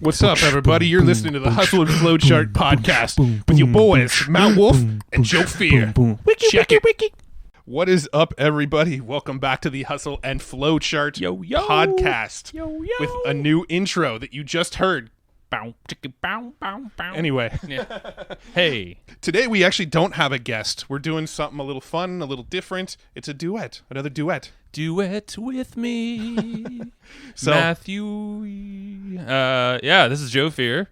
What's up, everybody? You're listening to the Hustle Flowchart podcast with your boys, Matt Wolf and Joe Fear. Check it. What is up, everybody? Welcome back to the Hustle and Flowchart podcast with a new intro that you just heard. Anyway, Hey, today we actually don't have a guest. We're doing something a little fun, a little different. It's a duet, another duet. duet with me, So- Matthew. This is Joe Fear.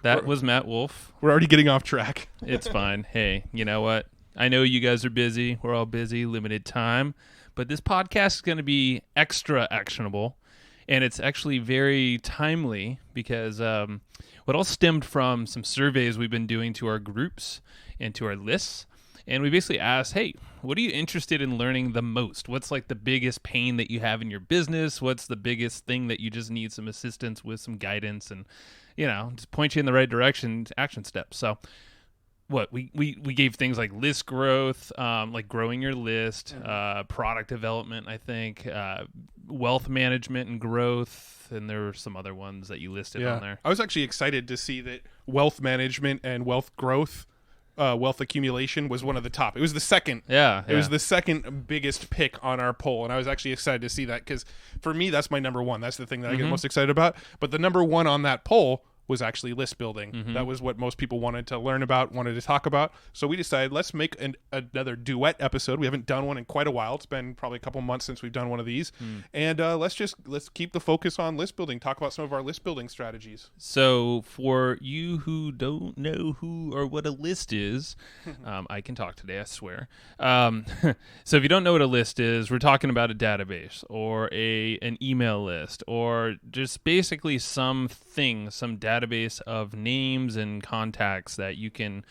That was Matt Wolf. We're already getting off track. It's fine. Hey, you know what? I know you guys are busy. We're all busy, limited time. But this podcast is going to be extra actionable. And it's actually very timely because what all stemmed from some surveys we've been doing to our groups and to our lists. And we basically asked, hey, what are you interested in learning the most? What's like the biggest pain that you have in your business? What's the biggest thing that you just need some assistance with, some guidance, and, you know, just point you in the right direction, action steps. So what we gave things like list growth, like growing your list, product development, I think, wealth management and growth, and there were some other ones that you listed on there. I was actually excited to see that wealth management and wealth growth, wealth accumulation was one of the top. It was the second. It was the second biggest pick on our poll, and I was actually excited to see that because for me, that's my number one. That's the thing that I get most excited about. But the number one on that poll was actually list building. That was what most people wanted to learn about, wanted to talk about. So we decided let's make another duet episode. We haven't done one in quite a while. It's been probably a couple months since we've done one of these. And let's keep the focus on list building, talk about some of our list building strategies. So for you who don't know who or what a list is, I can talk today, I swear. So if you don't know what a list is, we're talking about a database or an email list or just basically some database of names and contacts that you can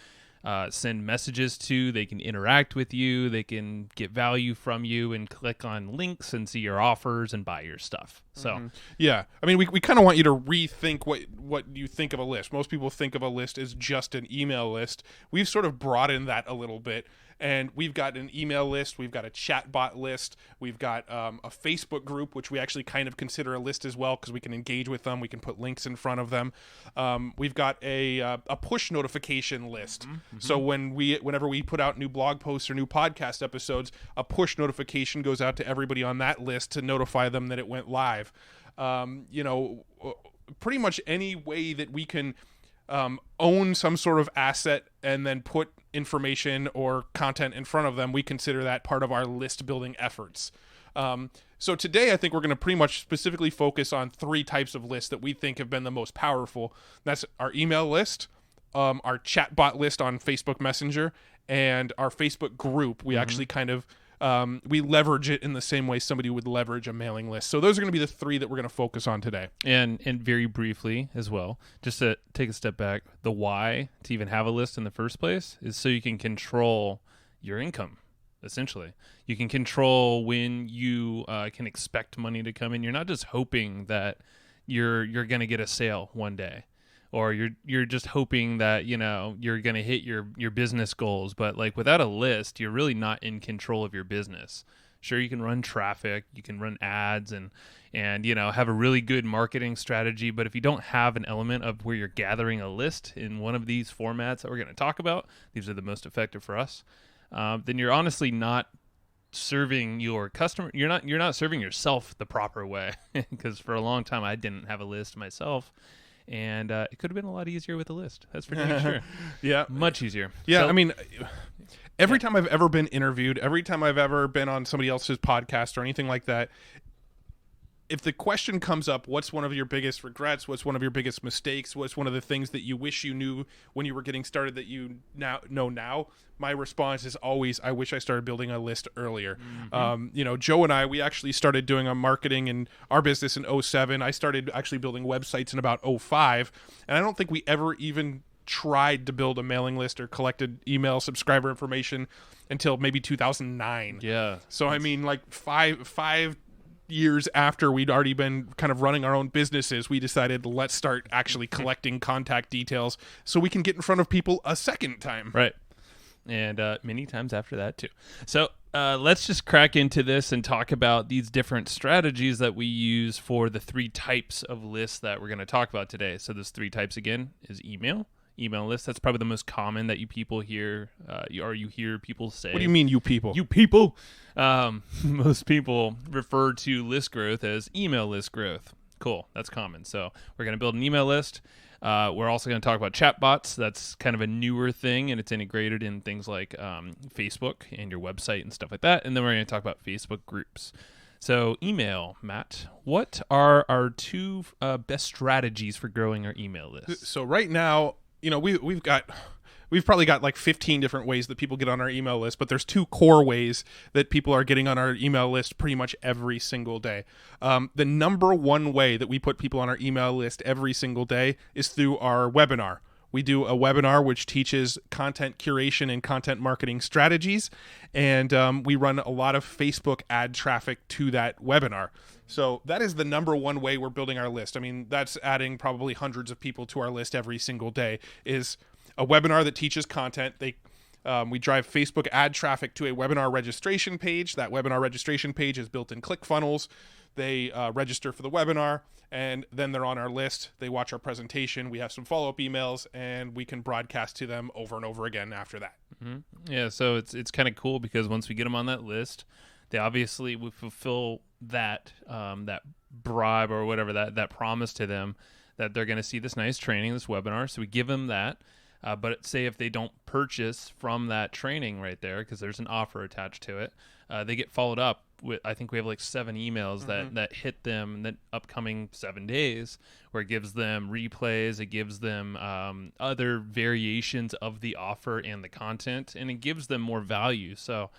send messages to. They can interact with you. They can get value from you and click on links and see your offers and buy your stuff. So yeah, I mean, we kind of want you to rethink what you think of a list. Most people think of a list as just an email list. We've sort of broadened that a little bit. And we've got an email list, we've got a chatbot list, we've got a Facebook group, which we actually kind of consider a list as well because we can engage with them, we can put links in front of them. We've got a push notification list. So whenever we put out new blog posts or new podcast episodes, a push notification goes out to everybody on that list to notify them that it went live. Pretty much any way that we can own some sort of asset and then put information or content in front of them, we consider that part of our list building efforts. So today I think we're going to pretty much specifically focus on three types of lists that we think have been the most powerful. That's our email list, our chatbot list on Facebook Messenger, and our Facebook group. We actually kind of we leverage it in the same way somebody would leverage a mailing list. So those are going to be the three that we're going to focus on today. And very briefly as well, just to take a step back, the why to even have a list in the first place is so you can control your income, essentially. You can control when you can expect money to come in. You're not just hoping that you're going to get a sale one day, or you're just hoping that, you know, you're going to hit your business goals. But like without a list, you're really not in control of your business. Sure, you can run traffic, you can run ads and you know, have a really good marketing strategy. But if you don't have an element of where you're gathering a list in one of these formats that we're going to talk about, these are the most effective for us, then you're honestly not serving your customer. You're not serving yourself the proper way. Because for a long time, I didn't have a list myself. And it could have been a lot easier with a list. That's for damn sure. Yeah. Much easier. Yeah, So, I mean, every time I've ever been interviewed, every time I've ever been on somebody else's podcast or anything like that, if the question comes up, what's one of your biggest regrets? What's one of your biggest mistakes? What's one of the things that you wish you knew when you were getting started that you now know now? My response is always, I wish I started building a list earlier. Joe and I, we actually started doing our marketing in our business in 2007. I started actually building websites in about 2005. And I don't think we ever even tried to build a mailing list or collected email subscriber information until maybe 2009. Yeah. So, I mean, like five years after we'd already been kind of running our own businesses, we decided let's start actually collecting contact details so we can get in front of people a second time. Right. And many times after that too. So let's just crack into this and talk about these different strategies that we use for the 3 types of lists that we're going to talk about today. So there's 3 types again is email list. That's probably the most common that you people hear, you hear people say. What do you mean, you people? You people. Most people refer to list growth as email list growth. Cool. That's common. So we're going to build an email list. We're also going to talk about chatbots. That's kind of a newer thing, and it's integrated in things like Facebook and your website and stuff like that. And then we're going to talk about Facebook groups. So email, Matt, what are our 2 best strategies for growing our email list? So right now, we've probably got like 15 different ways that people get on our email list, but there's 2 core ways that people are getting on our email list pretty much every single day. The number 1 way that we put people on our email list every single day is through our webinar. We do a webinar which teaches content curation and content marketing strategies, and we run a lot of Facebook ad traffic to that webinar. So that is the number 1 way we're building our list. I mean, that's adding probably hundreds of people to our list every single day, is a webinar that teaches content. We drive Facebook ad traffic to a webinar registration page. That webinar registration page is built in ClickFunnels. They register for the webinar, and then they're on our list. They watch our presentation. We have some follow-up emails, and we can broadcast to them over and over again after that. Mm-hmm. Yeah, so it's kind of cool because once we get them on that list, they obviously we fulfill that that bribe or whatever, that promise to them that they're going to see this nice training, this webinar. So we give them that. But say if they don't purchase from that training right there, because there's an offer attached to it, they get followed up with, I think we have like 7 emails that hit them in the upcoming 7 days, where it gives them replays, it gives them other variations of the offer and the content, and it gives them more value. So,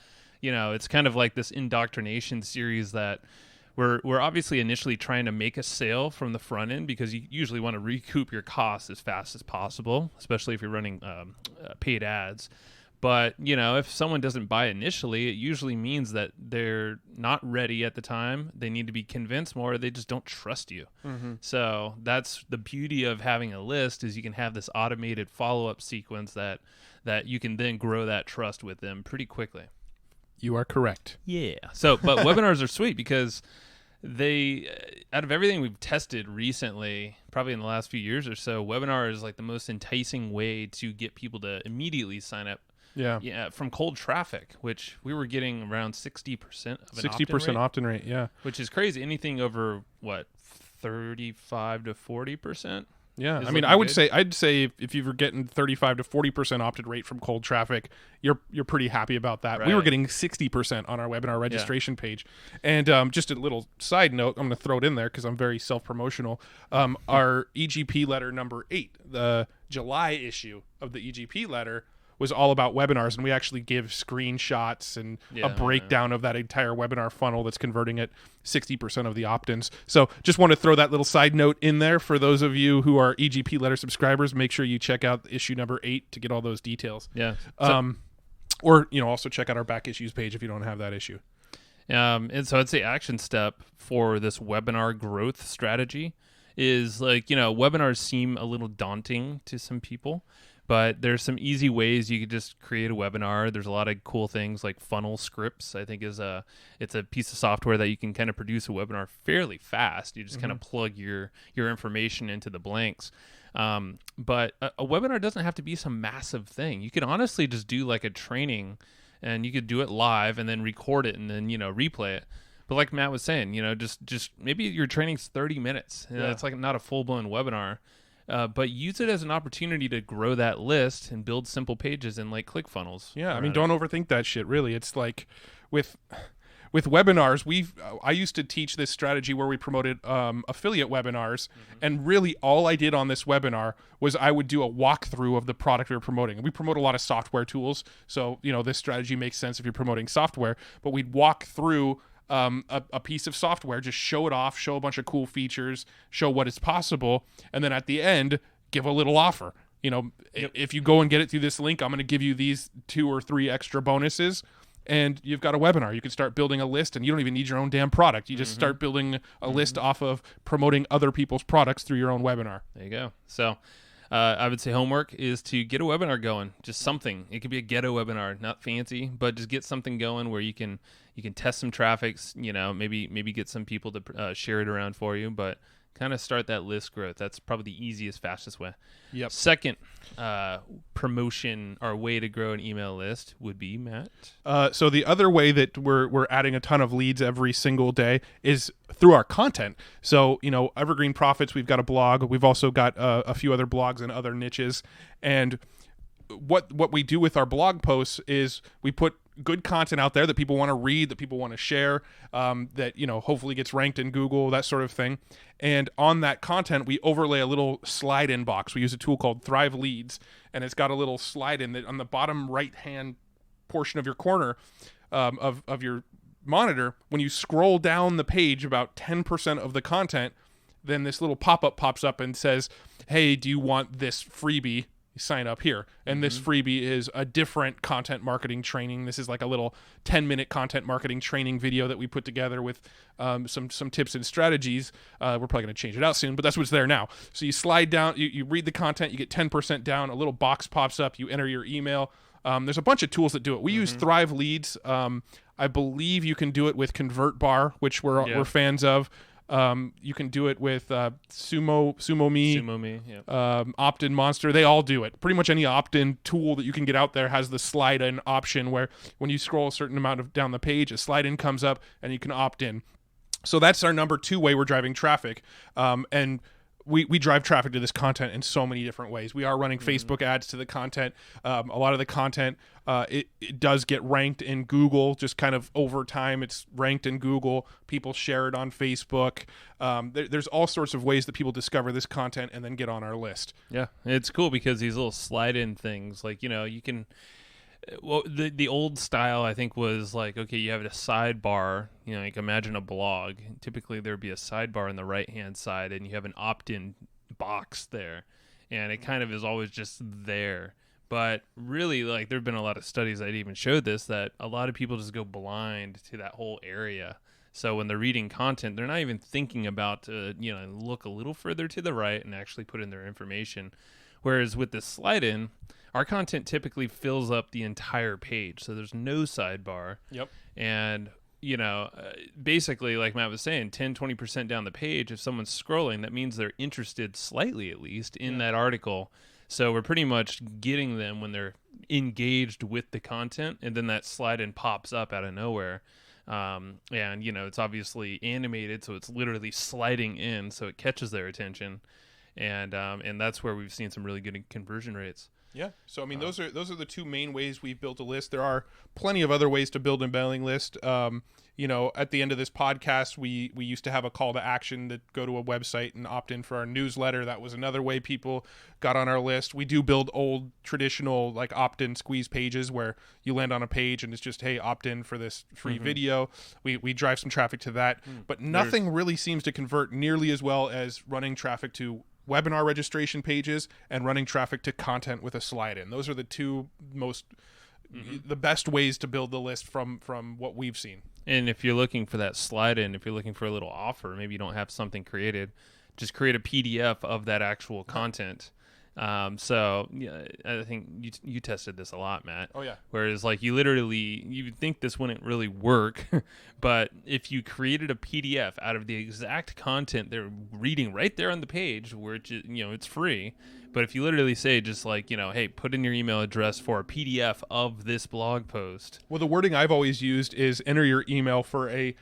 it's kind of like this indoctrination series that we're obviously initially trying to make a sale from the front end, because you usually want to recoup your costs as fast as possible, especially if you're running paid ads. But, if someone doesn't buy initially, it usually means that they're not ready at the time. They need to be convinced more. They just don't trust you. Mm-hmm. So that's the beauty of having a list, is you can have this automated follow-up sequence that you can then grow that trust with them pretty quickly. You are correct. Yeah. So, but webinars are sweet because they, out of everything we've tested recently, probably in the last few years or so, webinar is like the most enticing way to get people to immediately sign up. Yeah. From cold traffic, which we were getting around 60% of an 60% opt-in rate. Yeah. Which is crazy. Anything over 35 to 40%. Yeah, I mean, I'd say if you were getting 35 to 40% opted rate from cold traffic, you're pretty happy about that. Right. We were getting 60% on our webinar registration page. And just a little side note, I'm going to throw it in there because I'm very self-promotional. Our EGP letter number 8, the July issue of the EGP letter, was all about webinars, and we actually give screenshots and a breakdown of that entire webinar funnel that's converting at 60% of the opt-ins. So just want to throw that little side note in there for those of you who are EGP letter subscribers. Make sure you check out issue number 8 to get all those details. Yeah. Or also check out our back issues page if you don't have that issue. And so I'd say action step for this webinar growth strategy is webinars seem a little daunting to some people. But there's some easy ways you could just create a webinar. There's a lot of cool things like funnel scripts, I think it's a piece of software that you can kind of produce a webinar fairly fast. You just kind of plug your information into the blanks. But a webinar doesn't have to be some massive thing. You can honestly just do like a training, and you could do it live and then record it and then, replay it. But like Matt was saying, just maybe your training's 30 minutes. It's like not a full-blown webinar. But use it as an opportunity to grow that list and build simple pages in like ClickFunnels. Yeah, I mean, don't overthink that shit, really. It's like with webinars, I used to teach this strategy where we promoted affiliate webinars, and really all I did on this webinar was I would do a walkthrough of the product we were promoting. We promote a lot of software tools, so this strategy makes sense if you're promoting software, but we'd walk through a piece of software, just show it off, show a bunch of cool features, show what is possible, and then at the end, give a little offer. If you go and get it through this link, I'm going to give you these 2 or 3 extra bonuses, and you've got a webinar. You can start building a list, and you don't even need your own damn product. You just start building a list off of promoting other people's products through your own webinar. There you go. So I would say homework is to get a webinar going, just something. It could be a ghetto webinar, not fancy, but just get something going where you can test some traffic, maybe get some people to share it around for you, but kind of start that list growth. That's probably the easiest, fastest way. Yep. Second, promotion or way to grow an email list would be, Matt. So the other way that we're adding a ton of leads every single day is through our content. So, Evergreen Profits, we've got a blog. We've also got a few other blogs and other niches. And what we do with our blog posts is we put good content out there that people want to read, that people want to share, that hopefully gets ranked in Google, that sort of thing. And on that content, we overlay a little slide-in box. We use a tool called Thrive Leads, and it's got a little slide-in that on the bottom right-hand portion of your corner of your monitor. When you scroll down the page about 10% of the content, then this little pop-up pops up and says, "Hey, do you want this freebie? Sign up here." And this freebie is a different content marketing training. This is like a little 10-minute content marketing training video that we put together with some tips and strategies. We're probably going to change it out soon, but that's what's there now. So you slide down, you read the content, you get 10% down, a little box pops up, you enter your email. There's a bunch of tools that do it. We use Thrive Leads. I believe you can do it with ConvertBar, which we're fans of. You can do it with SumoMe, yeah. Opt-in Monster. They all do it. Pretty much any opt-in tool that you can get out there has the slide-in option where when you scroll a certain amount down the page, a slide-in comes up and you can opt in. So that's our number 2 way we're driving traffic. And we drive traffic to this content in so many different ways. We are running Facebook ads to the content. A lot of the content, it does get ranked in Google, just kind of over time. It's ranked in Google. People share it on Facebook. There's all sorts of ways that people discover this content and then get on our list. Yeah, it's cool because these little slide-in things, like, you can... Well, the old style, I think, was like, okay, you have a sidebar, like imagine a blog. Typically, there'd be a sidebar on the right-hand side, and you have an opt-in box there, and it kind of is always just there. But really, like, there have been a lot of studies that even showed this, that a lot of people just go blind to that whole area. So when they're reading content, they're not even thinking about, look a little further to the right and actually put in their information. Whereas with this slide-in, our content typically fills up the entire page, so there's no sidebar. Yep. And, basically, like Matt was saying, 10-20% down the page, if someone's scrolling, that means they're interested slightly, at least, in that article. So we're pretty much getting them when they're engaged with the content, and then that slide-in pops up out of nowhere. And, it's obviously animated, so it's literally sliding in, so it catches their attention. And that's where we've seen some really good conversion rates. Yeah. So, I mean, those are the 2 main ways we've built a list. There are plenty of other ways to build a mailing list. At the end of this podcast, we used to have a call to action to go to a website and opt in for our newsletter. That was another way people got on our list. We do build old traditional like opt-in squeeze pages where you land on a page and it's just, hey, opt in for this free video. We drive some traffic to that, but nothing really seems to convert nearly as well as running traffic to webinar registration pages and running traffic to content with a slide in. Those are the 2 most the best ways to build the list from what we've seen. And if you're looking for that slide in, if you're looking for a little offer, maybe you don't have something created, just create a PDF of that actual content. So yeah, I think you tested this a lot, Matt. Oh yeah. Whereas like you would think this wouldn't really work, but if you created a PDF out of the exact content they're reading right there on the page, where it's free. But if you literally say just like, hey, put in your email address for a PDF of this blog post. Well, the wording I've always used is enter your email for a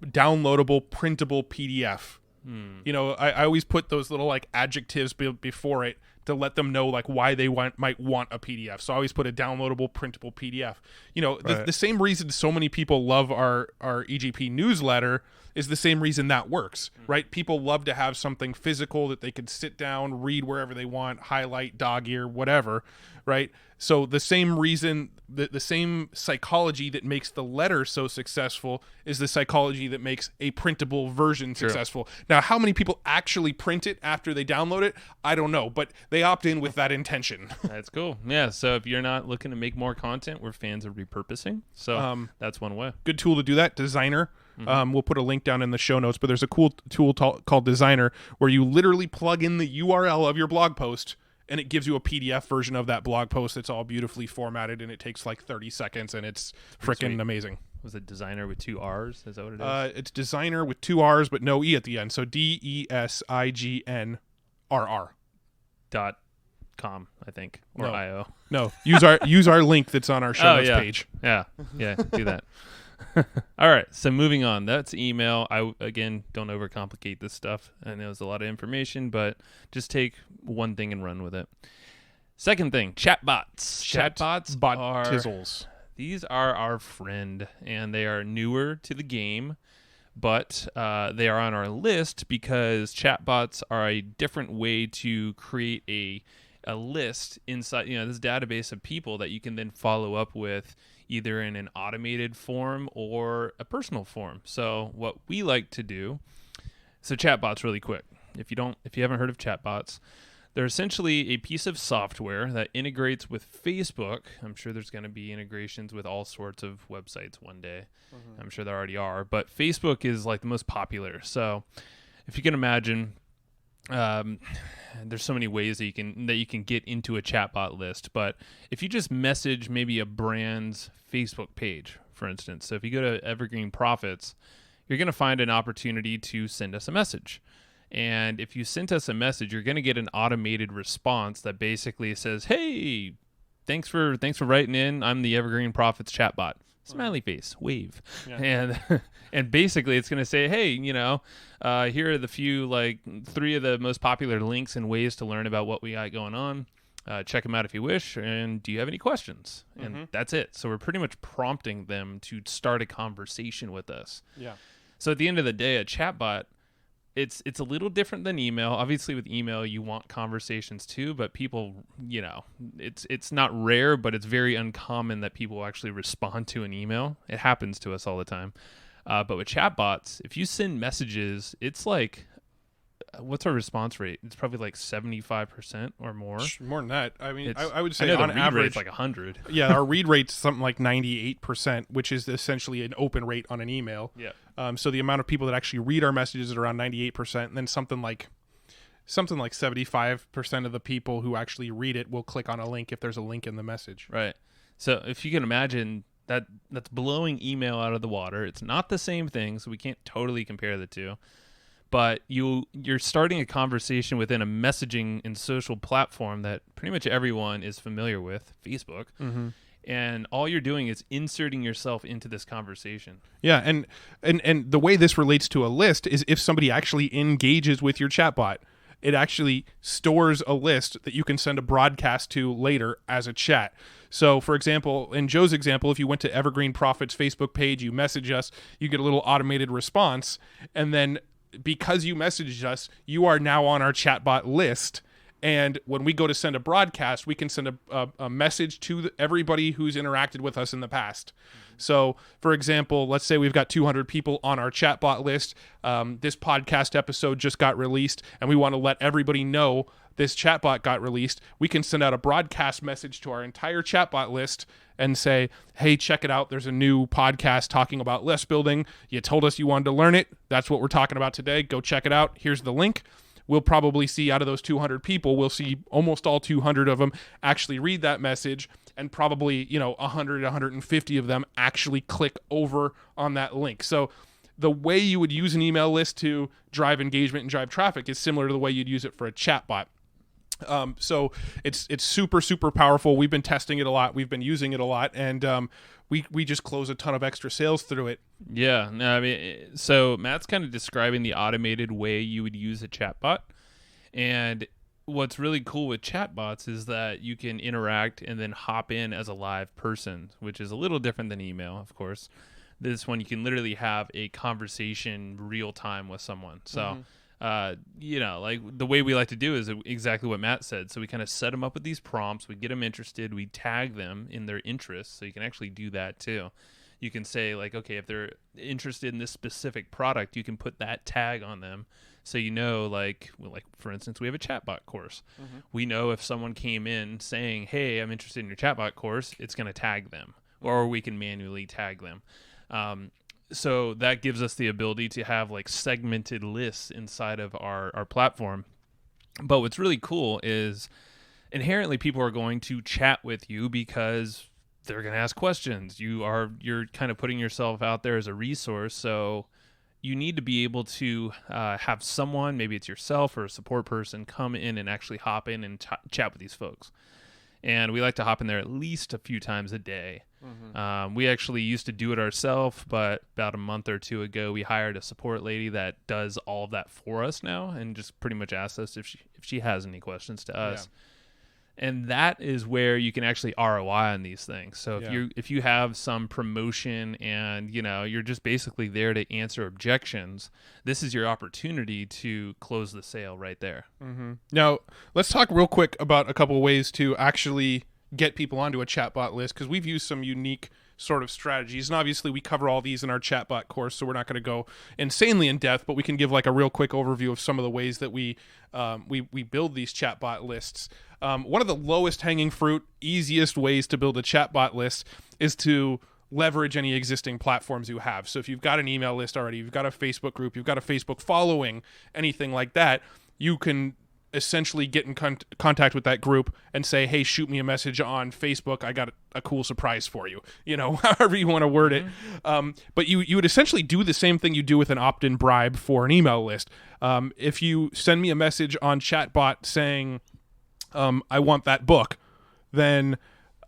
downloadable, printable PDF. I always put those little like adjectives before it to let them know like why they might want a PDF. So I always put a downloadable, printable PDF. The same reason so many people love our EGP newsletter is the same reason that works, right? People love to have something physical that they can sit down, read wherever they want, highlight, dog ear, whatever, right? So the same reason, the same psychology that makes the letter so successful is the psychology that makes a printable version successful. Now, how many people actually print it after they download it? I don't know, but they opt in with that intention. That's cool. Yeah, so if you're not looking to make more content, we're fans of repurposing. So that's one way. Good tool to do that, Designer. We'll put a link down in the show notes, but there's a cool tool called Designer where you literally plug in the URL of your blog post and it gives you a PDF version of that blog post that's all beautifully formatted, and it takes like 30 seconds, and it's freaking amazing. Was it designer with 2 R's? Is that what it is? It's designer with 2 R's but no E at the end. So DESIGNRR. .com, I think, or No. IO. No, use our link that's on our show notes page. Yeah, do that. All right, so moving on. That's email. I, again, don't overcomplicate this stuff. I know it's a lot of information, but just take one thing and run with it. Second thing, chatbots. Chatbots Tizzles. These are our friend, and they are newer to the game, but they are on our list because chatbots are a different way to create a list inside, this database of people that you can then follow up with either in an automated form or a personal form. So what we like to do, so chatbots really quick. If you haven't heard of chatbots, they're essentially a piece of software that integrates with Facebook. I'm sure there's going to be integrations with all sorts of websites one day. I'm sure there already are, but Facebook is like the most popular. So if you can imagine, there's so many ways that you can get into a chatbot list. But if you just message maybe a brand's Facebook page, for instance, so if you go to Evergreen Profits, you're going to find an opportunity to send us a message. And if you sent us a message, you're going to get an automated response that basically says, "Hey, thanks for writing in. I'm the Evergreen Profits chatbot." Smiley face, wave. Yeah. And basically it's going to say, "Hey, here are the few, 3 of the most popular links and ways to learn about what we got going on. Check them out if you wish. And do you have any questions?" And that's it. So we're pretty much prompting them to start a conversation with us. Yeah. So at the end of the day, a chatbot, it's a little different than email. Obviously with email you want conversations too, but people, it's not rare, but it's very uncommon that people actually respond to an email. It happens to us all the time. But with chatbots, if you send messages, it's like, what's our response rate? It's probably like 75% or more. More than that. I mean, I would say on on average it's like 100. Yeah, our read rate's something like 98%, which is essentially an open rate on an email. Yeah. So the amount of people that actually read our messages is around 98%, and then something like 75% of the people who actually read it will click on a link if there's a link in the message. Right. So if you can imagine that's blowing email out of the water. It's not the same thing, so we can't totally compare the two. But you're starting a conversation within a messaging and social platform that pretty much everyone is familiar with, Facebook. Mm-hmm. And all you're doing is inserting yourself into this conversation. Yeah, and the way this relates to a list is if somebody actually engages with your chatbot, it actually stores a list that you can send a broadcast to later as a chat. So, for example, in Joe's example, if you went to Evergreen Profits Facebook page, you message us, you get a little automated response, and then because you messaged us, you are now on our chatbot list. And when we go to send a broadcast, we can send a message to everybody who's interacted with us in the past. Mm-hmm. So, for example, let's say we've got 200 people on our chatbot list. This podcast episode just got released, and we want to let everybody know this chatbot got released. We can send out a broadcast message to our entire chatbot list and say, "Hey, check it out. There's a new podcast talking about list building. You told us you wanted to learn it. That's what we're talking about today. Go check it out. Here's the link." We'll probably see out of those 200 people, we'll see almost all 200 of them actually read that message, and probably 100, 150 of them actually click over on that link. So the way you would use an email list to drive engagement and drive traffic is similar to the way you'd use it for a chatbot. So it's super, super powerful. We've been testing it a lot. We've been using it a lot, and we just close a ton of extra sales through it. Yeah. No, I mean, so Matt's kind of describing the automated way you would use a chatbot. And what's really cool with chatbots is that you can interact and then hop in as a live person, which is a little different than email, of course. This one, you can literally have a conversation real time with someone. So, the way we like to do is exactly what Matt said. So we kind of set them up with these prompts. We get them interested. We tag them in their interests. So you can actually do that too. You can say okay, if they're interested in this specific product, you can put that tag on them. So for instance, we have a chatbot course. Mm-hmm. We know if someone came in saying, "Hey, I'm interested in your chatbot course," it's going to tag them, or we can manually tag them. So that gives us the ability to have segmented lists inside of our platform. But what's really cool is inherently people are going to chat with you because they're going to ask questions. You're kind of putting yourself out there as a resource, so you need to be able to have someone, maybe it's yourself or a support person, come in and actually hop in and chat with these folks. And we like to hop in there at least a few times a day. We actually used to do it ourselves, but about a month or two ago, we hired a support lady that does all of that for us now, and just pretty much asks us if she has any questions to us. Yeah. And that is where you can actually ROI on these things. So if you have some promotion and you're just basically there to answer objections, this is your opportunity to close the sale right there. Now let's talk real quick about a couple of ways to actually get people onto a chatbot list, because we've used some unique sort of strategies, and obviously we cover all these in our chatbot course, so we're not going to go insanely in depth, but we can give like a real quick overview of some of the ways that we build these chatbot lists. One of the lowest hanging fruit, easiest ways to build a chatbot list is to leverage any existing platforms you have. So if you've got an email list already, you've got a Facebook group, you've got a Facebook following, anything like that, you can essentially get in contact with that group and say, hey, shoot me a message on Facebook. I got a cool surprise for you, however you want to word it. But you would essentially do the same thing you do with an opt-in bribe for an email list. If you send me a message on Chatbot saying, I want that book, then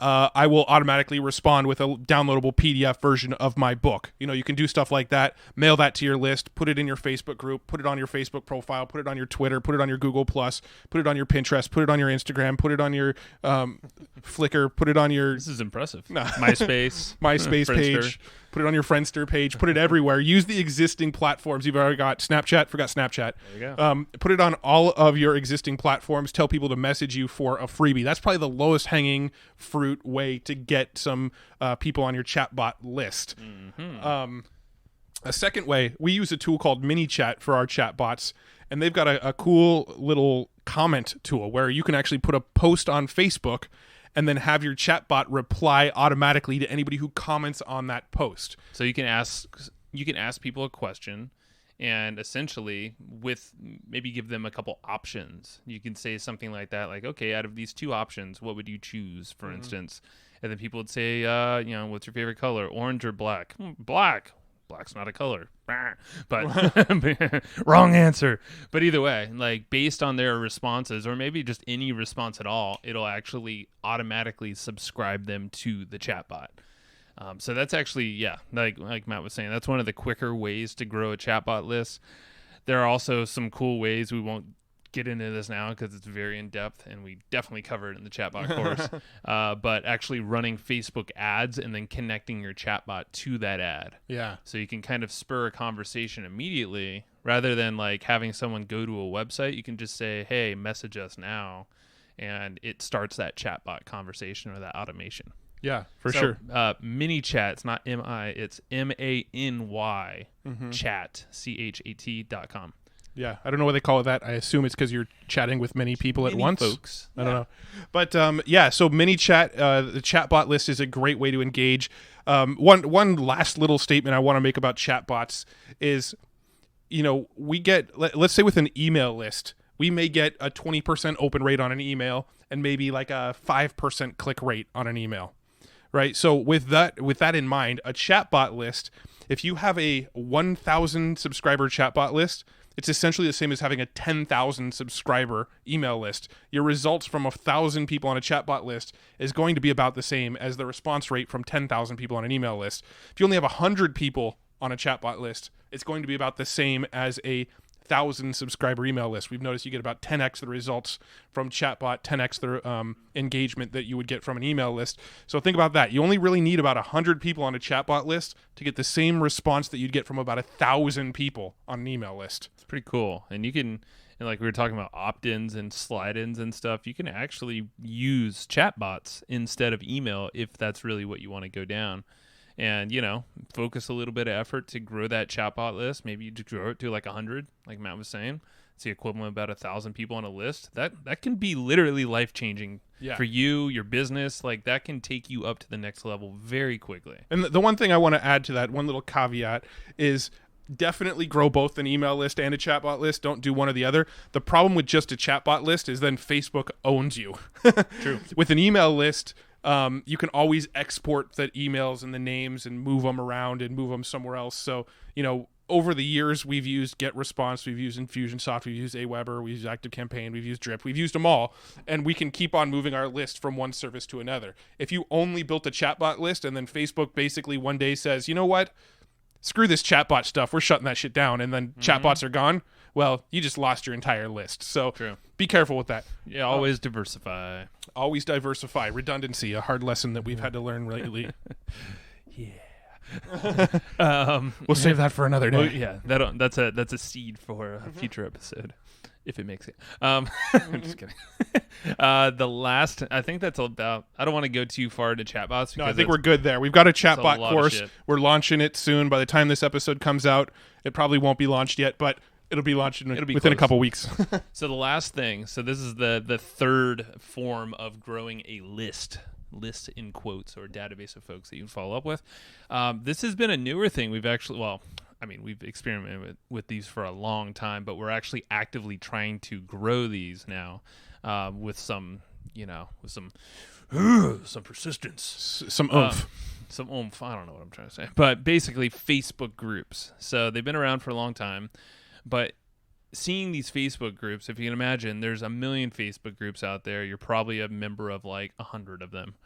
I will automatically respond with a downloadable PDF version of my book. You can do stuff like that, mail that to your list, put it in your Facebook group, put it on your Facebook profile, put it on your Twitter, put it on your Google+, put it on your Pinterest, put it on your Instagram, put it on your Flickr, put it on your... This is impressive. MySpace page. Put it on your Friendster page. Put it everywhere. Use the existing platforms. You've already got Snapchat. Forgot Snapchat. There you go. Put it on all of your existing platforms. Tell people to message you for a freebie. That's probably the lowest hanging fruit way to get some people on your chatbot list. A second way, we use a tool called MiniChat for our chatbots, and they've got a cool little comment tool where you can actually put a post on Facebook and then have your chatbot reply automatically to anybody who comments on that post. So you can ask people a question, and essentially maybe give them a couple options. You can say something like that, like, okay, out of these two options, what would you choose, for instance? And then people would say, what's your favorite color, orange or black? Black. Black's not a color. But wrong answer. But either way, like based on their responses, or maybe just any response at all, it'll actually automatically subscribe them to the chatbot. So that's actually, like Matt was saying, that's one of the quicker ways to grow a chatbot list. There are also some cool ways. We won't get into this now because it's very in depth, and we definitely cover it in the chatbot course. But actually running Facebook ads and then connecting your chatbot to that ad. Yeah. So you can kind of spur a conversation immediately rather than like having someone go to a website. You can just say, hey, message us now, and it starts that chatbot conversation or that automation. Yeah, for sure. MiniChat, it's not M-I, it's M-A-N-Y chat, CHAT.com. Yeah, I don't know why they call it that. I assume it's because you're chatting with many people at once. Folks. I don't know. But so MiniChat, the chatbot list is a great way to engage. One last little statement I want to make about chatbots is, we get, let's say with an email list, we may get a 20% open rate on an email and maybe like a 5% click rate on an email, right? So with that in mind, a chatbot list, if you have a 1,000 subscriber chatbot list, it's essentially the same as having a 10,000 subscriber email list. Your results from 1,000 people on a chatbot list is going to be about the same as the response rate from 10,000 people on an email list. If you only have 100 people on a chatbot list, it's going to be about the same as a 1,000 subscriber email list. We've noticed you get about 10x the results from chatbot, 10x the engagement that you would get from an email list. So think about that. You only really need about 100 people on a chatbot list to get the same response that you'd get from about 1,000 people on an email list. It's pretty cool. And you can, and like we were talking about opt-ins and slide-ins and stuff, you can actually use chatbots instead of email if that's really what you want to go down. And, focus a little bit of effort to grow that chatbot list. Maybe you just grow it to like 100, like Matt was saying. It's the equivalent of about 1,000 people on a list. That can be literally life-changing for you, your business. Like that can take you up to the next level very quickly. And the one thing I want to add to that, one little caveat, is definitely grow both an email list and a chatbot list. Don't do one or the other. The problem with just a chatbot list is then Facebook owns you. True. With an email list, you can always export the emails and the names and move them around and move them somewhere else. So, over the years, we've used GetResponse, we've used Infusionsoft, we've used Aweber, we've used ActiveCampaign, we've used Drip, we've used them all, and we can keep on moving our list from one service to another. If you only built a chatbot list and then Facebook basically one day says, you know what, screw this chatbot stuff, we're shutting that shit down, and then chatbots are gone, well, you just lost your entire list. So be careful with that. Yeah, always diversify. Always diversify. Redundancy, a hard lesson that we've had to learn lately. Yeah. We'll save that for another day. Well, yeah, that's a seed for a future episode, if it makes it. I'm just kidding. The last, I think that's about. I don't want to go too far into chatbots. No, I think we're good there. We've got a chatbot course. We're launching it soon. By the time this episode comes out, it probably won't be launched yet, but it'll be launched within a couple weeks. So the last thing. So this is the third form of growing a list in quotes, or database of folks that you can follow up with. This has been a newer thing. We've actually, we've experimented with these for a long time, but we're actually actively trying to grow these now with some persistence, some oomph. Some oomph. I don't know what I'm trying to say, but basically Facebook groups. So they've been around for a long time, but seeing these Facebook groups, if you can imagine, there's 1 million Facebook groups out there. You're probably a member of like 100 of them.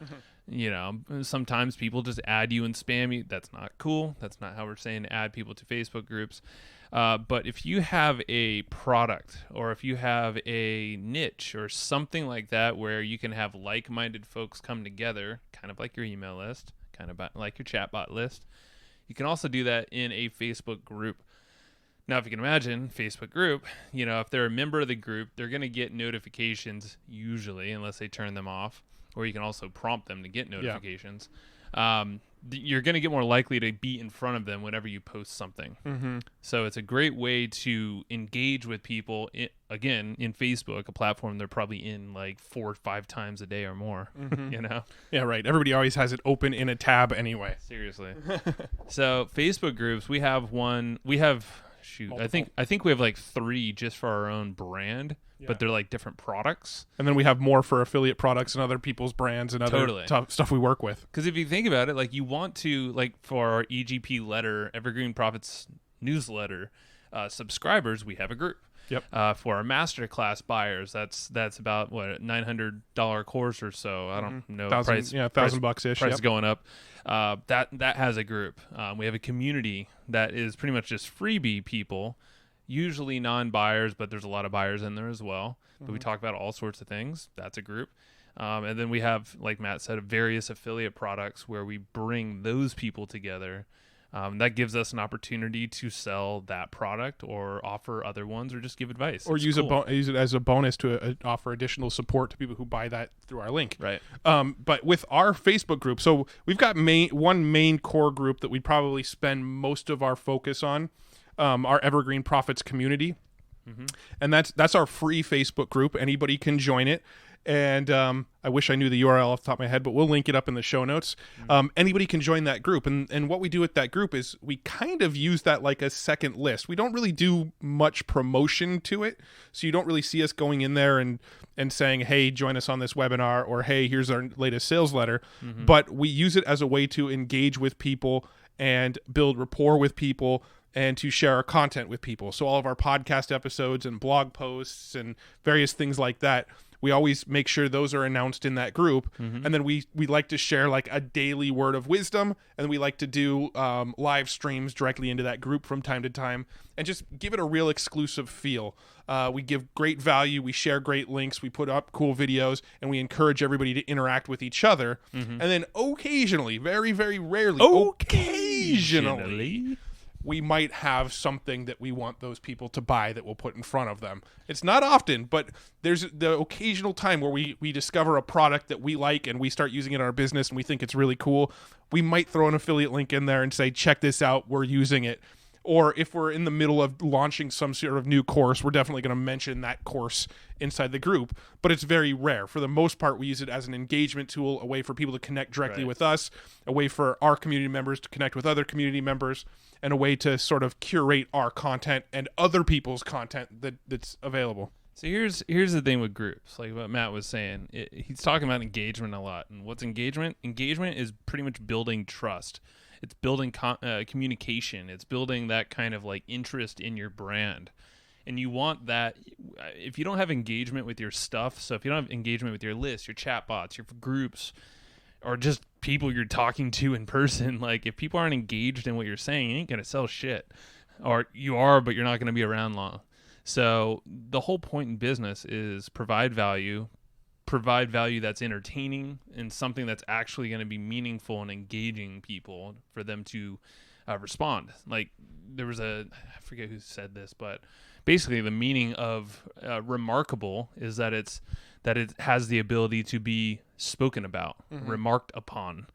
Sometimes people just add you and spam you. That's not cool. That's not how we're saying to add people to Facebook groups. But if you have a product, or if you have a niche or something like that, where you can have like-minded folks come together, kind of like your email list, kind of like your chatbot list, you can also do that in a Facebook group. Now, if you can imagine, Facebook group, if they're a member of the group, they're going to get notifications usually, unless they turn them off, or you can also prompt them to get notifications. You're going to get more likely to be in front of them whenever you post something. Mm-hmm. So it's a great way to engage with people, in Facebook, a platform they're probably in like 4 or 5 times a day or more, Yeah, right. Everybody always has it open in a tab anyway. Seriously. So Facebook groups, we have multiple. I think we have like 3 just for our own brand, but they're like different products. And then we have more for affiliate products and other people's brands and other stuff we work with. Because if you think about it, like you want to, like for our EGP letter, Evergreen Profits newsletter subscribers, we have a group. Yep. For our masterclass buyers, that's about what, $900 course or so. I don't know. $1,000-ish. Price is going up. That has a group. We have a community that is pretty much just freebie people, usually non-buyers, but there's a lot of buyers in there as well. But we talk about all sorts of things. That's a group. And then we have, like Matt said, various affiliate products where we bring those people together. That gives us an opportunity to sell that product or offer other ones or just give advice. Or use it as a bonus to offer additional support to people who buy that through our link. Right. But with our Facebook group, so we've got one main core group that we probably spend most of our focus on, our Evergreen Profits community. Mm-hmm. And that's our free Facebook group. Anybody can join it. And I wish I knew the URL off the top of my head, but we'll link it up in the show notes. Anybody can join that group. And what we do with that group is we kind of use that like a second list. We don't really do much promotion to it. So you don't really see us going in there and saying, hey, join us on this webinar, or hey, here's our latest sales letter. Mm-hmm. But we use it as a way to engage with people and build rapport with people and to share our content with people. So all of our podcast episodes and blog posts and various things like that, we always make sure those are announced in that group. Mm-hmm. And then we like to share like a daily word of wisdom, and we like to do live streams directly into that group from time to time and just give it a real exclusive feel. We give great value, we share great links, we put up cool videos, and we encourage everybody to interact with each other. Mm-hmm. And then occasionally, very, very rarely, occasionally, we might have something that we want those people to buy that we'll put in front of them. It's not often, but there's the occasional time where we discover a product that we like and we start using it in our business and we think it's really cool. We might throw an affiliate link in there and say, check this out, we're using it. Or if we're in the middle of launching some sort of new course, we're definitely going to mention that course inside the group. But it's very rare. For the most part, we use it as an engagement tool, a way for people to connect directly with us, a way for our community members to connect with other community members, and a way to sort of curate our content and other people's content that's available. So here's the thing with groups, like what Matt was saying. He's talking about engagement a lot. And what's engagement? Engagement is pretty much building trust. It's building communication. It's building that kind of like interest in your brand. And you want that. If you don't have engagement with your stuff, so if you don't have engagement with your list, your chatbots, your groups, or just people you're talking to in person, like if people aren't engaged in what you're saying, you ain't going to sell shit. Or you are, but you're not going to be around long. So the whole point in business is provide value that's entertaining and something that's actually going to be meaningful and engaging people for them to respond. Like there was I forget who said this, but basically the meaning of remarkable is that it has the ability to be spoken about, remarked upon.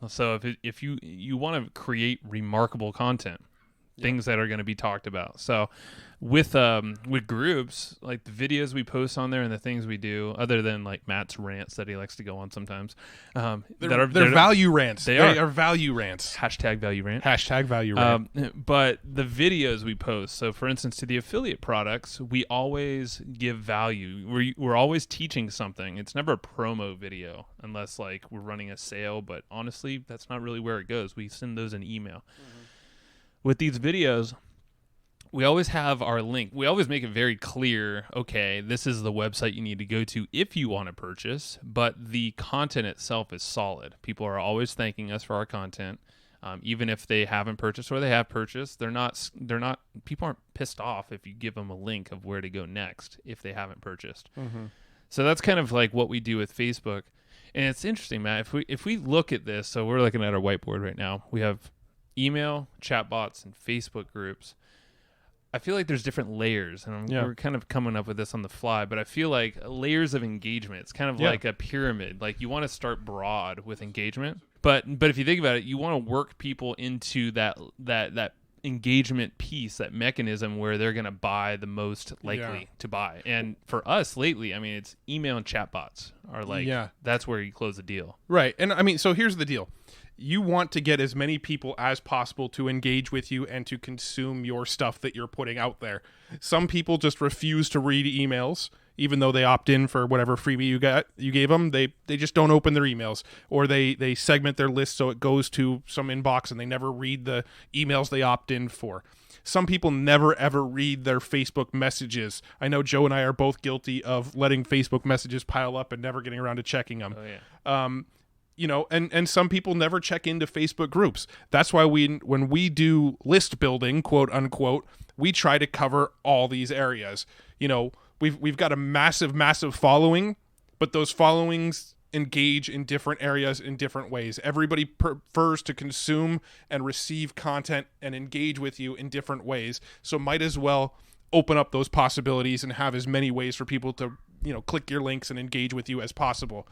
So if you want to create remarkable content, things that are going to be talked about. So with groups, like the videos we post on there and the things we do, other than like Matt's rants that he likes to go on sometimes, they're value rants. They are value rants. Hashtag value rant. Hashtag value rant. But the videos we post, so for instance, to the affiliate products, we always give value. We're always teaching something. It's never a promo video unless like we're running a sale, but honestly, that's not really where it goes. We send those in email. With these videos, we always have our link. We always make it very clear, okay, this is the website you need to go to if you want to purchase, but the content itself is solid. People are always thanking us for our content. Even if they haven't purchased or they have purchased, people aren't pissed off if you give them a link of where to go next if they haven't purchased. So that's kind of like what we do with Facebook. And it's interesting, Matt, if we look at this, so we're looking at our whiteboard right now. We have email, chatbots, and Facebook groups. I feel like there's different layers, and we're kind of coming up with this on the fly, but I feel like layers of engagement. It's kind of like a pyramid. Like you want to start broad with engagement, but if you think about it, you want to work people into that engagement piece, that mechanism where they're going to buy the most likely to buy. And for us lately, I mean, it's email and chatbots are like, that's where you close the deal. Right. And I mean, so here's the deal. You want to get as many people as possible to engage with you and to consume your stuff that you're putting out there. Some people just refuse to read emails, even though they opt in for whatever freebie you gave them. They just don't open their emails, or they segment their list so it goes to some inbox and they never read the emails they opt in for. Some people never ever read their Facebook messages. I know Joe and I are both guilty of letting Facebook messages pile up and never getting around to checking them. And some people never check into Facebook groups. That's why when we do list building, quote unquote, we try to cover all these areas. We've got a massive following, but those followings engage in different areas in different ways. Everybody prefers to consume and receive content and engage with you in different ways. So might as well open up those possibilities and have as many ways for people to click your links and engage with you as possible.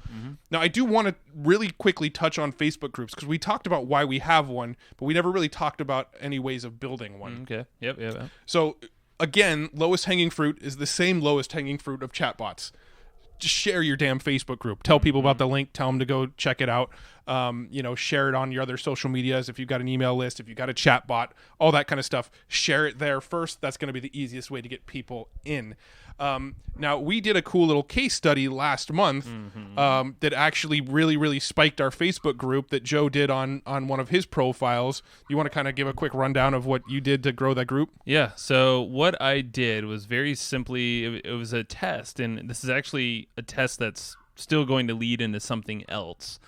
Now, I do want to really quickly touch on Facebook groups because we talked about why we have one, but we never really talked about any ways of building one. Okay. Yep. So again, lowest hanging fruit is the same lowest hanging fruit of chatbots. Just share your damn Facebook group. Tell people about the link. Tell them to go check it out. Share it on your other social medias. If you've got an email list, if you've got a chatbot, all that kind of stuff, share it there first. That's going to be the easiest way to get people in. Now, we did a cool little case study last month that actually really, really spiked our Facebook group that Joe did on one of his profiles. You want to kind of give a quick rundown of what you did to grow that group? Yeah. So what I did was very simply, it was a test, and this is actually a test that's still going to lead into something else.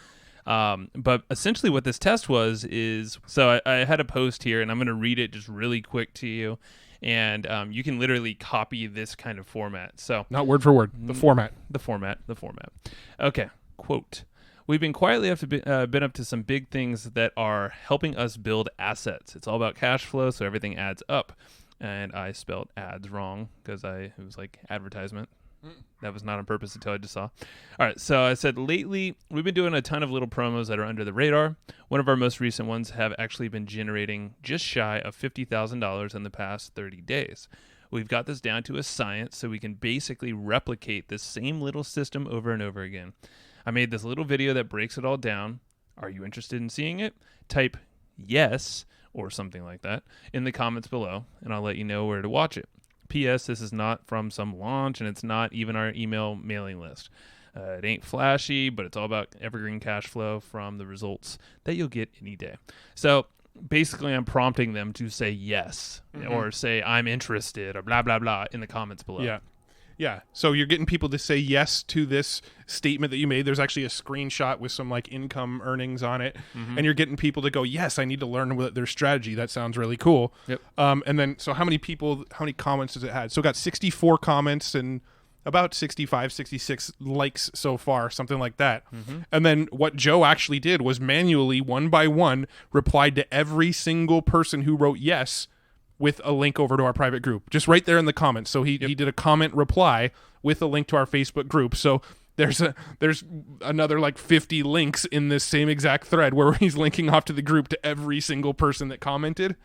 But essentially what this test is, so I had a post here, and I'm going to read it just really quick to you. And you can literally copy this kind of format. So not word for word, the format. The format. Okay, quote. We've been quietly been up to some big things that are helping us build assets. It's all about cash flow, so everything adds up. And I spelled ads wrong because it was like advertisement. That was not on purpose until I just saw. All right, so I said lately we've been doing a ton of little promos that are under the radar. One of our most recent ones have actually been generating just shy of $50,000 in the past 30 days. We've got this down to a science, so we can basically replicate this same little system over and over again. I made this little video that breaks it all down. Are you interested in seeing it? Type yes or something like that in the comments below, and I'll let you know where to watch it. P.S. This is not from some launch, and it's not even our email mailing list. It ain't flashy, but it's all about evergreen cash flow from the results that you'll get any day. So basically, I'm prompting them to say yes or say I'm interested or blah, blah, blah in the comments below. Yeah. Yeah. So you're getting people to say yes to this statement that you made. There's actually a screenshot with some like income earnings on it. And you're getting people to go, yes, I need to learn their strategy. That sounds really cool. Yep. And then, so how many comments has it had? So it got 64 comments and about 65, 66 likes so far, something like that. And then what Joe actually did was manually, one by one, replied to every single person who wrote yes with a link over to our private group, just right there in the comments. So he did a comment reply with a link to our Facebook group. So there's another like 50 links in this same exact thread where he's linking off to the group to every single person that commented.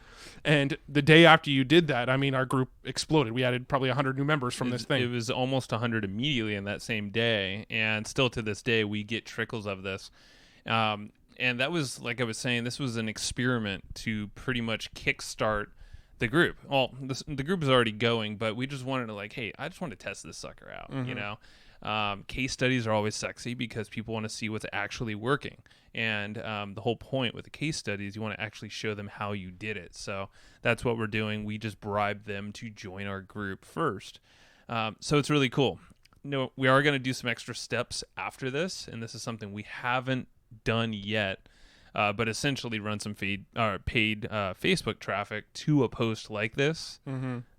And the day after you did that, I mean, our group exploded. We added probably 100 new members from this thing. It was almost 100 immediately in that same day, and still to this day we get trickles of this. And that was, like I was saying, this was an experiment to pretty much kickstart the group. Well, the group is already going, but we just wanted to like, hey, I just want to test this sucker out, you know? Case studies are always sexy because people want to see what's actually working. And the whole point with the case study is you want to actually show them how you did it. So that's what we're doing. We just bribed them to join our group first. So it's really cool. No, we are going to do some extra steps after this, and this is something we haven't done yet. But essentially run some paid Facebook traffic to a post like this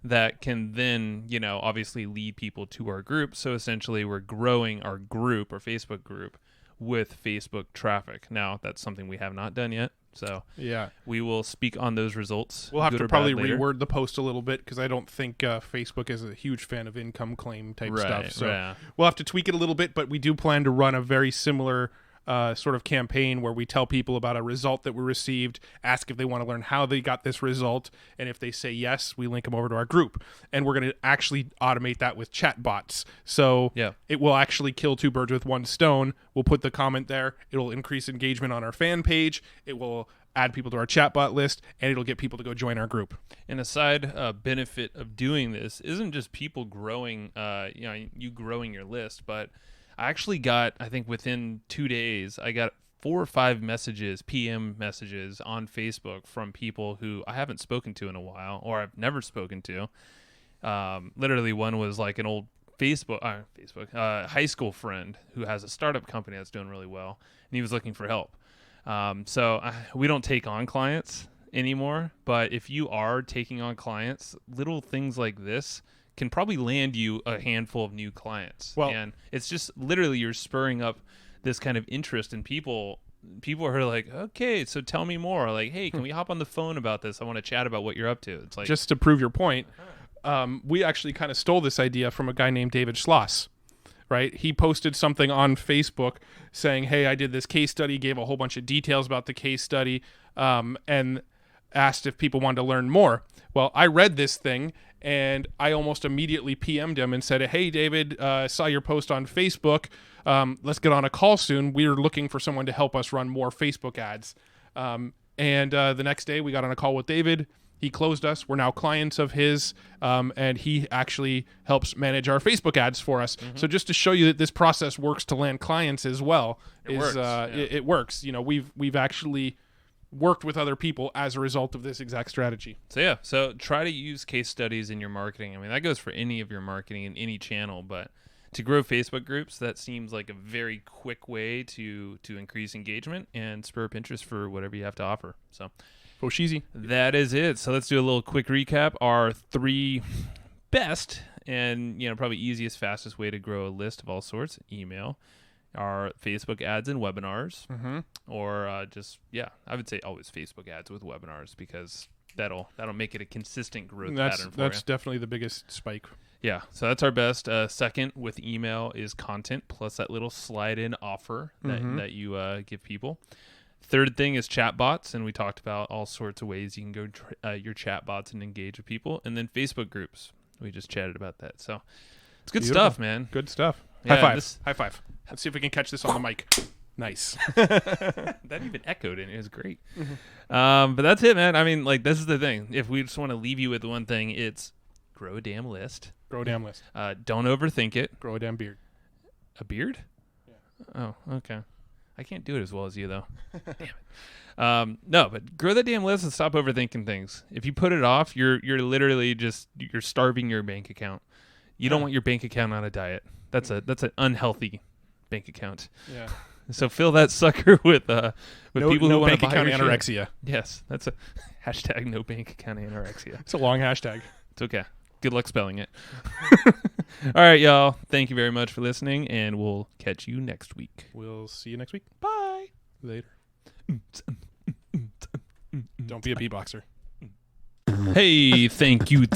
that can then, you know, obviously lead people to our group. So essentially we're growing our group, our Facebook group, with Facebook traffic. Now, that's something we have not done yet. So yeah, we will speak on those results. We'll have to probably reword the post a little bit because I don't think Facebook is a huge fan of income claim type stuff. So we'll have to tweak it a little bit, but we do plan to run a very similar sort of campaign where we tell people about a result that we received, ask if they want to learn how they got this result, and if they say yes, we link them over to our group. And we're going to actually automate that with chatbots. So it will actually kill two birds with one stone. We'll put the comment there. It'll increase engagement on our fan page. It will add people to our chatbot list, and it'll get people to go join our group. And a side benefit of doing this isn't just people growing, you growing your list, but I actually got, I think within 2 days, I got 4 or 5 messages, PM messages on Facebook from people who I haven't spoken to in a while, or I've never spoken to. Literally one was like an old high school friend who has a startup company that's doing really well, and he was looking for help. We don't take on clients anymore, but if you are taking on clients, little things like this can probably land you a handful of new clients. Well, and it's just literally you're spurring up this kind of interest in people. People are like, okay, so tell me more. Like, hey, can we hop on the phone about this? I want to chat about what you're up to. It's like, just to prove your point, we actually kind of stole this idea from a guy named David Schloss. Right? He posted something on Facebook saying, hey, I did this case study, gave a whole bunch of details about the case study, and asked if people wanted to learn more. Well, I read this thing, and I almost immediately PM'd him and said, hey, David, saw your post on Facebook. Let's get on a call soon. We're looking for someone to help us run more Facebook ads. And the next day, we got on a call with David. He closed us. We're now clients of his, and he actually helps manage our Facebook ads for us. So just to show you that this process works to land clients as well, it works. You know, we've actually worked with other people as a result of this exact strategy. So try to use case studies in your marketing. I mean, that goes for any of your marketing in any channel, but to grow Facebook groups, that seems like a very quick way to increase engagement and spur up interest for whatever you have to offer. So Foshizi. That is it. So let's do a little quick recap. Our 3 best and probably easiest, fastest way to grow a list of all sorts: email, our Facebook ads and webinars, or I would say always Facebook ads with webinars because that'll make it a consistent growth pattern for you. That's definitely the biggest spike. Yeah, so that's our best. Second with email is content plus that little slide-in offer that you give people. Third thing is chatbots, and we talked about all sorts of ways you can go your chatbots and engage with people. And then Facebook groups. We just chatted about that. So it's good stuff, man. Good stuff. Yeah, High five. High five. Let's see if we can catch this on the mic. Nice. That even echoed, and it was great. But that's it, man. I mean, like, this is the thing. If we just want to leave you with one thing, it's grow a damn list. Grow a damn list. Don't overthink it. Grow a damn beard. A beard? Yeah. Oh, okay. I can't do it as well as you, though. Damn it. No, but grow that damn list and stop overthinking things. If you put it off, you're literally you're starving your bank account. You don't want your bank account on a diet. That's an unhealthy bank account. Yeah. So fill that sucker with people who want to buy bank account your anorexia. shit. Yes, that's a hashtag no bank account anorexia. It's a long hashtag. It's okay. Good luck spelling it. All right, y'all. Thank you very much for listening, and we'll catch you next week. We'll see you next week. Bye. Later. Don't be a beatboxer. Hey, thank you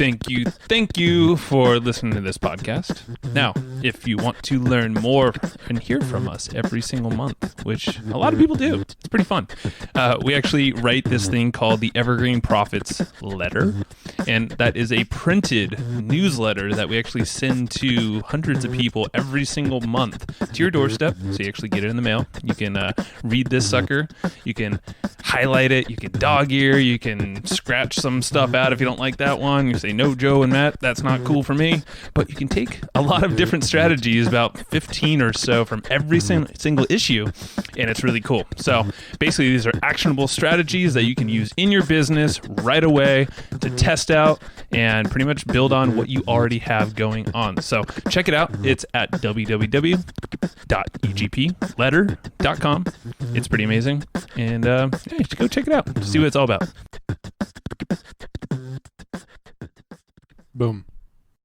for listening to this podcast. Now, if you want to learn more and hear from us every single month, which a lot of people do, it's pretty fun. We actually write this thing called the Evergreen Profits Letter, and that is a printed newsletter that we actually send to hundreds of people every single month to your doorstep, so you actually get it in the mail. You can read this sucker, you can highlight it, you can dog ear, you can scratch some stuff out if you don't like that one. You say, no, Joe and Matt, that's not cool for me. But you can take a lot of different strategies, about 15 or so from every single issue, and it's really cool. So basically, these are actionable strategies that you can use in your business right away to test out and pretty much build on what you already have going on. So check it out. It's at www.egpletter.com. It's pretty amazing. And hey, go check it out. See what it's all about. Boom.